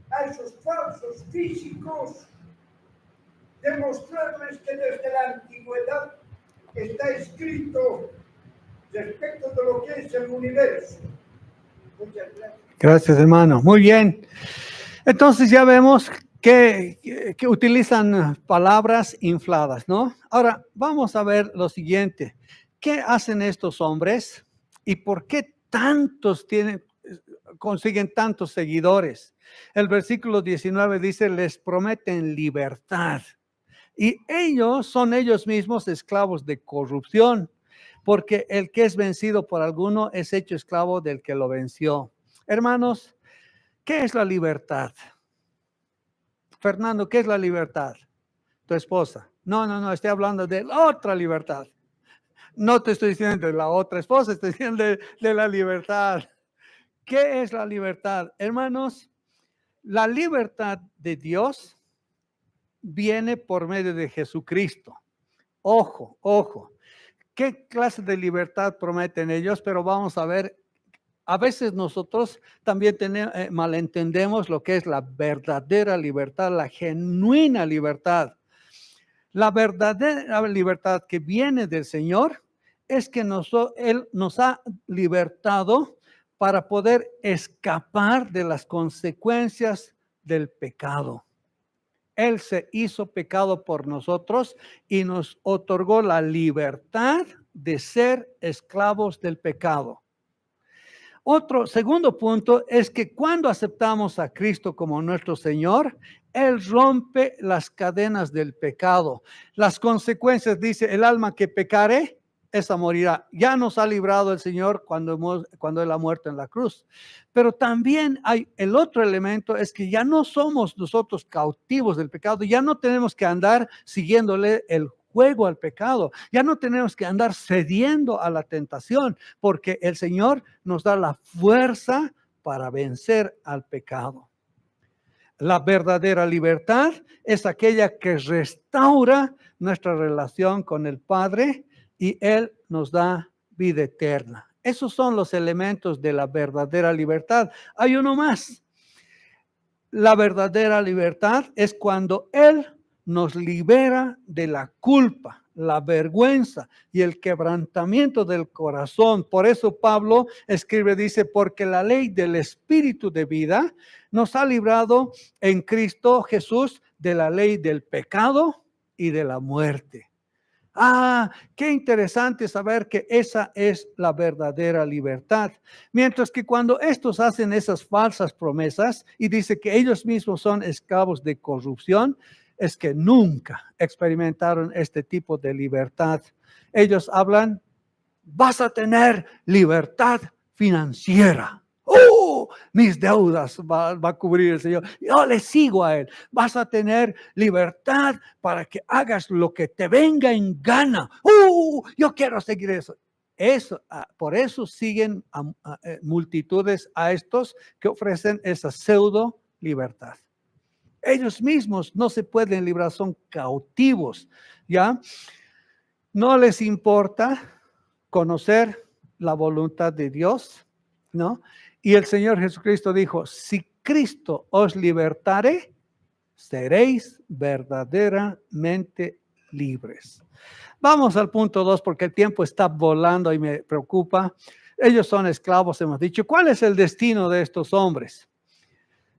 a esos falsos físicos demostrarles que desde la antigüedad está escrito respecto de lo que es el universo. Muchas gracias. Gracias, hermano. Muy bien. Entonces ya vemos que utilizan palabras infladas, ¿no? Ahora, vamos a ver lo siguiente. ¿Qué hacen estos hombres y por qué consiguen tantos seguidores? El versículo 19 dice, les prometen libertad. Y son ellos mismos esclavos de corrupción, porque el que es vencido por alguno es hecho esclavo del que lo venció. Hermanos, ¿qué es la libertad? Fernando, ¿qué es la libertad? Tu esposa. No, estoy hablando de la otra libertad. No te estoy diciendo de la otra esposa, estoy diciendo de la libertad. ¿Qué es la libertad? Hermanos, la libertad de Dios viene por medio de Jesucristo. Ojo. ¿Qué clase de libertad prometen ellos? Pero vamos a ver, a veces nosotros también malentendemos lo que es la verdadera libertad, la genuina libertad. La verdadera libertad que viene del Señor es que Él nos ha libertado para poder escapar de las consecuencias del pecado. Él se hizo pecado por nosotros y nos otorgó la libertad de ser esclavos del pecado. Otro segundo punto es que cuando aceptamos a Cristo como nuestro Señor, Él rompe las cadenas del pecado. Las consecuencias, dice, el alma que pecare, esa morirá. Ya nos ha librado el Señor cuando Él ha muerto en la cruz. Pero también hay el otro elemento, es que ya no somos nosotros cautivos del pecado, ya no tenemos que andar siguiéndole el juego al pecado, ya no tenemos que andar cediendo a la tentación, porque el Señor nos da la fuerza para vencer al pecado. La verdadera libertad es aquella que restaura nuestra relación con el Padre y Él nos da vida eterna. Esos son los elementos de la verdadera libertad. Hay uno más. La verdadera libertad es cuando Él nos libera de la culpa, la vergüenza y el quebrantamiento del corazón. Por eso Pablo escribe, dice, porque la ley del Espíritu de vida nos ha librado en Cristo Jesús de la ley del pecado y de la muerte. Ah, qué interesante saber que esa es la verdadera libertad. Mientras que cuando estos hacen esas falsas promesas y dice que ellos mismos son esclavos de corrupción, es que nunca experimentaron este tipo de libertad. Ellos hablan, vas a tener libertad financiera. ¡Oh! Mis deudas va a cubrir el Señor. Yo le sigo a Él. Vas a tener libertad para que hagas lo que te venga en gana. Yo quiero seguir eso. Por eso siguen multitudes a estos que ofrecen esa pseudo libertad. Ellos mismos no se pueden librar, son cautivos, ¿ya? No les importa conocer la voluntad de Dios, ¿no? Y el Señor Jesucristo dijo, si Cristo os libertare, seréis verdaderamente libres. Vamos al punto 2 porque el tiempo está volando y me preocupa. Ellos son esclavos, hemos dicho. ¿Cuál es el destino de estos hombres?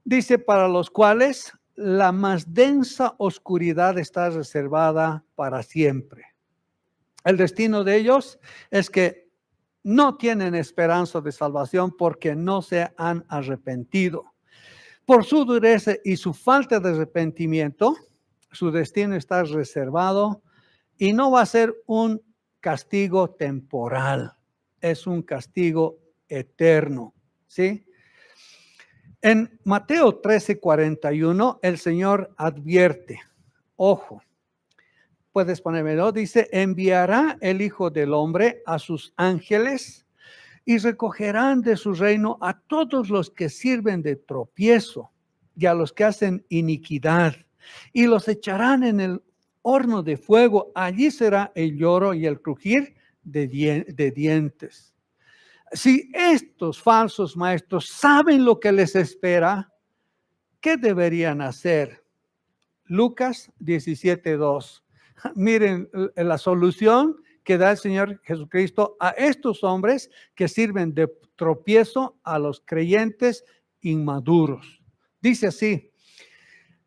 Dice, para los cuales la más densa oscuridad está reservada para siempre. El destino de ellos es que no tienen esperanza de salvación porque no se han arrepentido. Por su dureza y su falta de arrepentimiento, su destino está reservado y no va a ser un castigo temporal, es un castigo eterno, ¿sí? En Mateo 13:41, el Señor advierte, ojo, puedes ponérmelo, dice, enviará el Hijo del Hombre a sus ángeles y recogerán de su reino a todos los que sirven de tropiezo y a los que hacen iniquidad y los echarán en el horno de fuego. Allí será el lloro y el crujir de dientes. Si estos falsos maestros saben lo que les espera, ¿qué deberían hacer? Lucas 17:2. Miren la solución que da el Señor Jesucristo a estos hombres que sirven de tropiezo a los creyentes inmaduros. Dice así,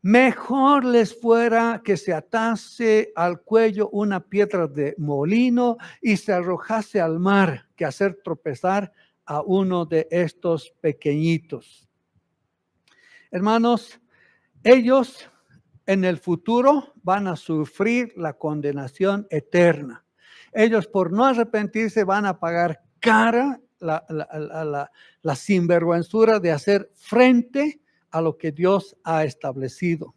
mejor les fuera que se atase al cuello una piedra de molino y se arrojase al mar que hacer tropezar a uno de estos pequeñitos. Hermanos, ellos en el futuro van a sufrir la condenación eterna. Ellos por no arrepentirse van a pagar cara la sinvergüenzura de hacer frente a lo que Dios ha establecido.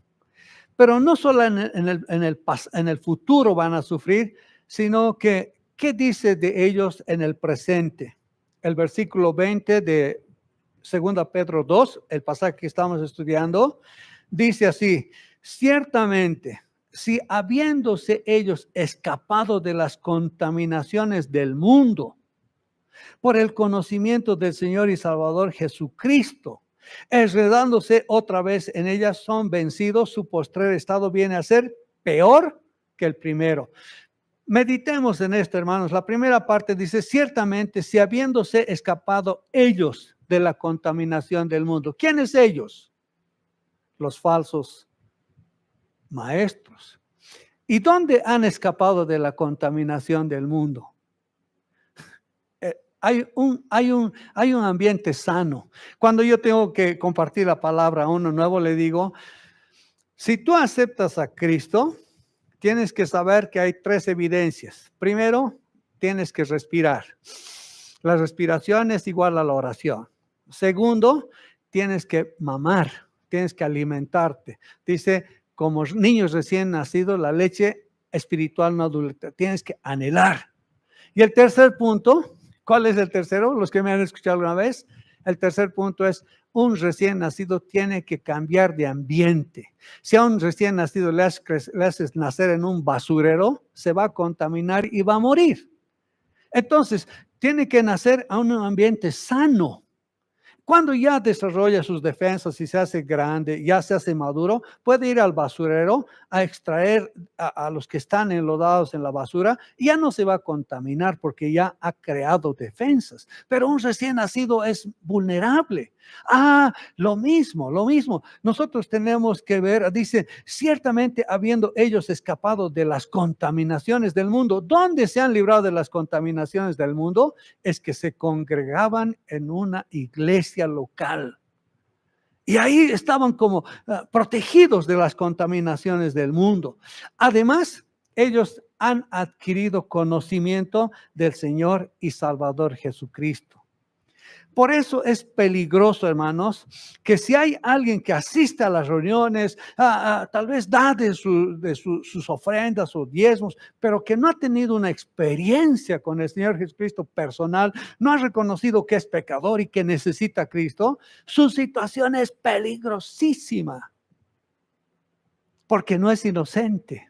Pero no solo en el futuro van a sufrir, sino que, ¿qué dice de ellos en el presente? El versículo 20 de 2 Pedro 2, el pasaje que estamos estudiando, dice así, ciertamente, si habiéndose ellos escapado de las contaminaciones del mundo, por el conocimiento del Señor y Salvador Jesucristo, enredándose otra vez en ellas, son vencidos, su postrer estado viene a ser peor que el primero. Meditemos en esto, hermanos. La primera parte dice, ciertamente, si habiéndose escapado ellos de la contaminación del mundo. ¿Quiénes ellos? Los falsos maestros. ¿Y dónde han escapado de la contaminación del mundo? Hay un ambiente sano. Cuando yo tengo que compartir la palabra a uno nuevo, le digo, si tú aceptas a Cristo, tienes que saber que hay 3 evidencias. Primero, tienes que respirar. La respiración es igual a la oración. Segundo, tienes que mamar, tienes que alimentarte. Dice, como niños recién nacidos, la leche espiritual no adulta. Tienes que anhelar. Y el tercer punto, ¿cuál es el tercero? Los que me han escuchado alguna vez. El tercer punto es un recién nacido tiene que cambiar de ambiente. Si a un recién nacido le haces nacer en un basurero, se va a contaminar y va a morir. Entonces, tiene que nacer a un ambiente sano. Cuando ya desarrolla sus defensas y se hace grande, ya se hace maduro, puede ir al basurero a extraer a los que están enlodados en la basura y ya no se va a contaminar porque ya ha creado defensas. Pero un recién nacido es vulnerable. Lo mismo. Nosotros tenemos que ver, dice, ciertamente habiendo ellos escapado de las contaminaciones del mundo. ¿Dónde se han librado de las contaminaciones del mundo? Es que se congregaban en una iglesia local. Y ahí estaban como protegidos de las contaminaciones del mundo. Además, ellos han adquirido conocimiento del Señor y Salvador Jesucristo. Por eso es peligroso, hermanos, que si hay alguien que asiste a las reuniones, tal vez da de sus ofrendas o diezmos, pero que no ha tenido una experiencia con el Señor Jesucristo personal, no ha reconocido que es pecador y que necesita a Cristo, su situación es peligrosísima. Porque no es inocente,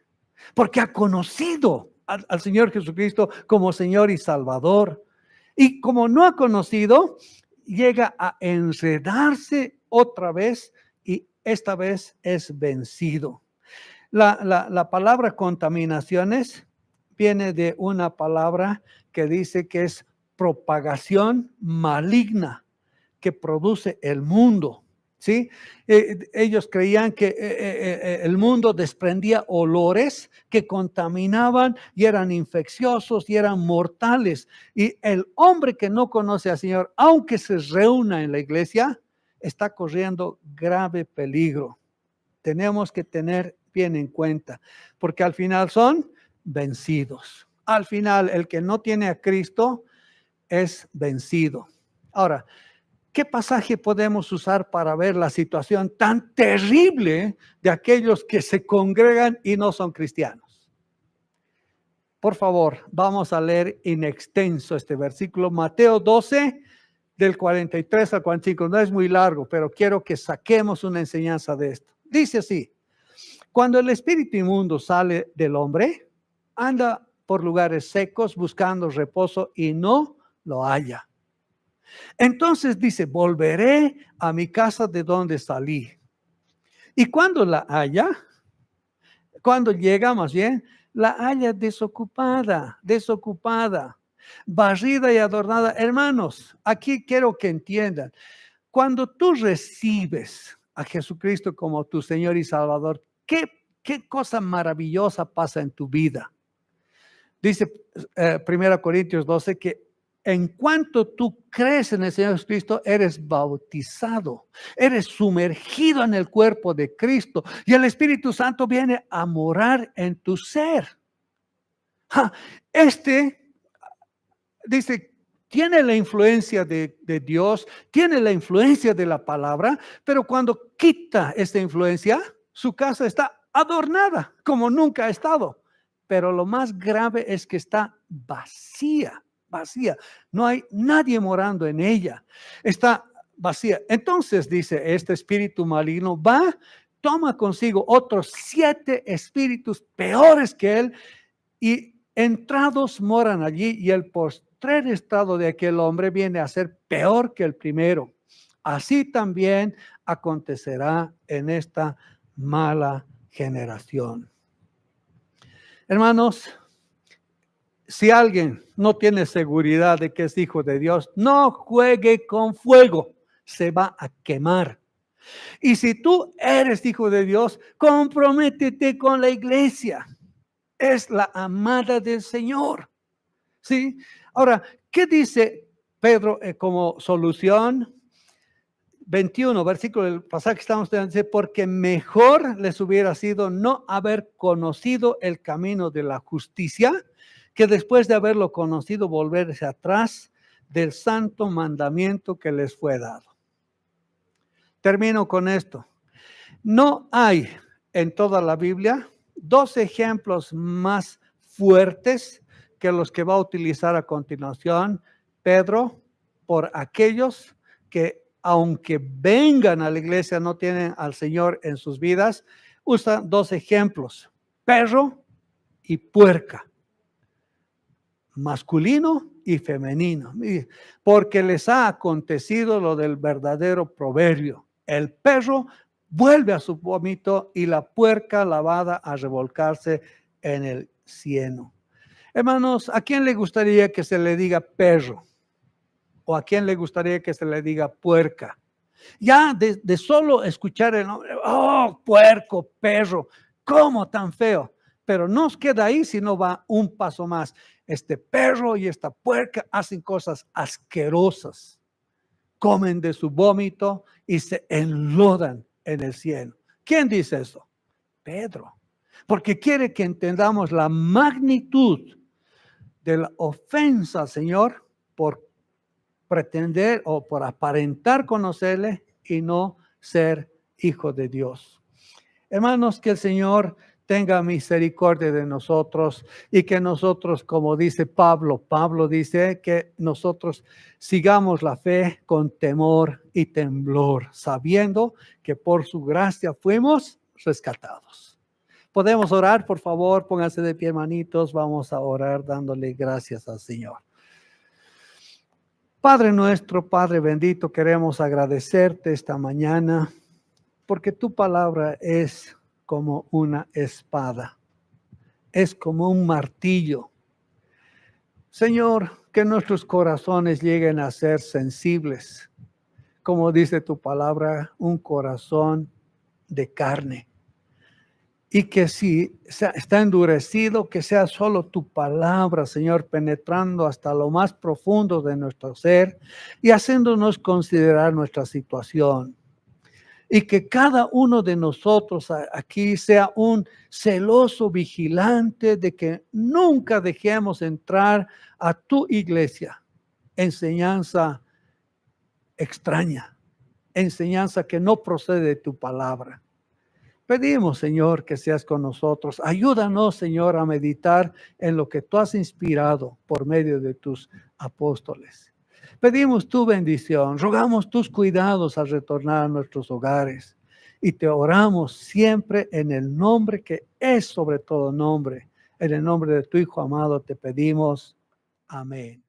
porque ha conocido al Señor Jesucristo como Señor y Salvador. Y como no ha conocido, llega a enredarse otra vez y esta vez es vencido. La palabra contaminaciones viene de una palabra que dice que es propagación maligna que produce el mundo. ¿Sí? Ellos creían que el mundo desprendía olores que contaminaban y eran infecciosos y eran mortales. Y el hombre que no conoce al Señor, aunque se reúna en la iglesia, está corriendo grave peligro. Tenemos que tener bien en cuenta, porque al final son vencidos. Al final, el que no tiene a Cristo es vencido. Ahora, ¿qué pasaje podemos usar para ver la situación tan terrible de aquellos que se congregan y no son cristianos? Por favor, vamos a leer in extenso este versículo, Mateo 12, del 43 al 45. No es muy largo, pero quiero que saquemos una enseñanza de esto. Dice así: cuando el espíritu inmundo sale del hombre, anda por lugares secos buscando reposo y no lo halla. Entonces dice, volveré a mi casa de donde salí. Y cuando la haya, cuando llega más bien, la haya desocupada, barrida y adornada. Hermanos, aquí quiero que entiendan, cuando tú recibes a Jesucristo como tu Señor y Salvador, ¿qué cosa maravillosa pasa en tu vida? Dice 1 Corintios 12 que en cuanto tú crees en el Señor Jesucristo, eres bautizado, eres sumergido en el cuerpo de Cristo y el Espíritu Santo viene a morar en tu ser. Dice, tiene la influencia de Dios, tiene la influencia de la palabra, pero cuando quita esta influencia, su casa está adornada como nunca ha estado. Pero lo más grave es que está vacía. No hay nadie morando en ella. Está vacía. Entonces dice, este espíritu maligno toma consigo otros 7 espíritus peores que él y entrados moran allí y el postrer estado de aquel hombre viene a ser peor que el primero. Así también acontecerá en esta mala generación. Hermanos, si alguien no tiene seguridad de que es hijo de Dios, no juegue con fuego, se va a quemar. Y si tú eres hijo de Dios, comprométete con la iglesia. Es la amada del Señor. ¿Sí? Ahora, ¿qué dice Pedro como solución? 21, versículo del pasaje que estamos estudiando, dice, porque mejor les hubiera sido no haber conocido el camino de la justicia, que después de haberlo conocido volverse atrás del santo mandamiento que les fue dado. Termino con esto. No hay en toda la Biblia 2 ejemplos más fuertes que los que va a utilizar a continuación Pedro por aquellos que aunque vengan a la iglesia, no tienen al Señor en sus vidas, usan dos ejemplos, perro y puerca, masculino y femenino, porque les ha acontecido lo del verdadero proverbio. El perro vuelve a su vómito y la puerca lavada a revolcarse en el cieno. Hermanos, ¿a quién le gustaría que se le diga perro? ¿O a quién le gustaría que se le diga puerca? Ya de solo escuchar el nombre, oh, puerco, perro, ¿cómo tan feo? Pero no queda ahí, sino va un paso más. Este perro y esta puerca hacen cosas asquerosas. Comen de su vómito y se enlodan en el cielo. ¿Quién dice eso? Pedro. Porque quiere que entendamos la magnitud de la ofensa al Señor por pretender o por aparentar conocerle y no ser hijo de Dios. Hermanos, que el Señor tenga misericordia de nosotros y que nosotros, como dice Pablo dice que nosotros sigamos la fe con temor y temblor, sabiendo que por su gracia fuimos rescatados. ¿Podemos orar? Por favor, pónganse de pie, hermanitos. Vamos a orar dándole gracias al Señor. Padre nuestro, Padre bendito, queremos agradecerte esta mañana porque tu palabra es como una espada, es como un martillo. Señor, que nuestros corazones lleguen a ser sensibles, como dice tu palabra, un corazón de carne. Y que si está endurecido, que sea solo tu palabra, Señor, penetrando hasta lo más profundo de nuestro ser y haciéndonos considerar nuestra situación. Y que cada uno de nosotros aquí sea un celoso vigilante de que nunca dejemos entrar a tu iglesia enseñanza extraña, enseñanza que no procede de tu palabra. Pedimos, Señor, que seas con nosotros. Ayúdanos, Señor, a meditar en lo que tú has inspirado por medio de tus apóstoles. Pedimos tu bendición, rogamos tus cuidados al retornar a nuestros hogares y te oramos siempre en el nombre que es sobre todo nombre. En el nombre de tu Hijo amado te pedimos. Amén.